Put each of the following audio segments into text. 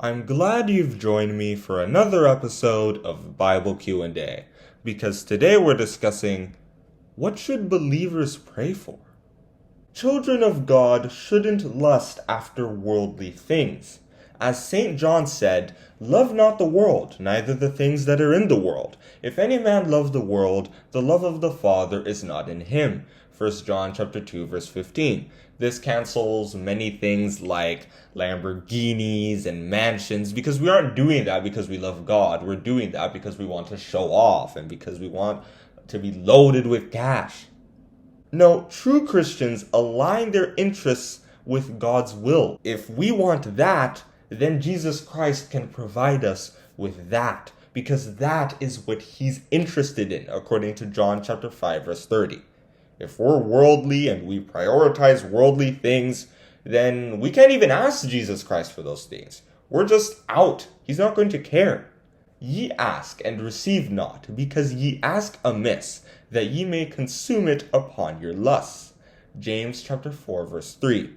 I'm glad you've joined me for another episode of Bible Q&A, because today we're discussing what should believers pray for? Children of God shouldn't lust after worldly things. As St. John said, "Love not the world, neither the things that are in the world. If any man love the world, the love of the Father is not in him." 1 John chapter 2, verse 15. This cancels many things like Lamborghinis and mansions, because we aren't doing that because we love God. We're doing that because we want to show off and because we want to be loaded with cash. No, true Christians align their interests with God's will. If we want that, then Jesus Christ can provide us with that, because that is what he's interested in, according to John chapter 5, verse 30. If we're worldly and we prioritize worldly things, then we can't even ask Jesus Christ for those things. We're just out. He's not going to care. Ye ask and receive not, because ye ask amiss, that ye may consume it upon your lusts. James chapter 4, verse 3.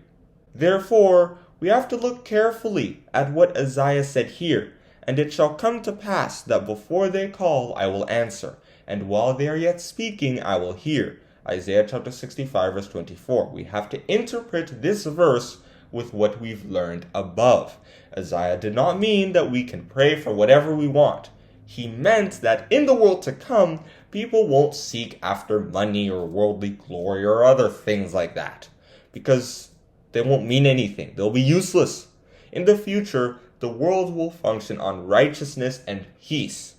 Therefore, we have to look carefully at what Isaiah said here. And it shall come to pass that before they call, I will answer, and while they are yet speaking, I will hear. Isaiah chapter 65, verse 24. We have to interpret this verse with what we've learned above. Isaiah did not mean that we can pray for whatever we want. He meant that in the world to come, people won't seek after money or worldly glory or other things like that, because they won't mean anything. They'll be useless. In the future, the world will function on righteousness and peace.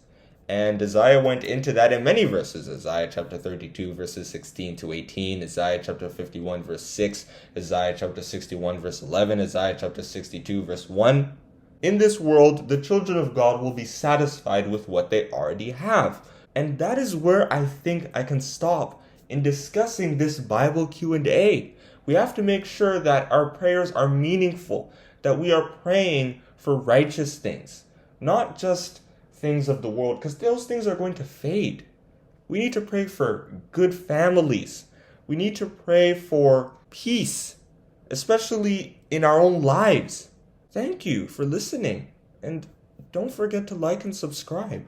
And Isaiah went into that in many verses. Isaiah chapter 32, verses 16 to 18. Isaiah chapter 51, verse 6. Isaiah chapter 61, verse 11. Isaiah chapter 62, verse 1. In this world, the children of God will be satisfied with what they already have. And that is where I think I can stop in discussing this Bible Q&A. We have to make sure that our prayers are meaningful, that we are praying for righteous things, not just things of the world, because those things are going to fade. We need to pray for good families. We need to pray for peace, especially in our own lives. Thank you for listening, and don't forget to like and subscribe.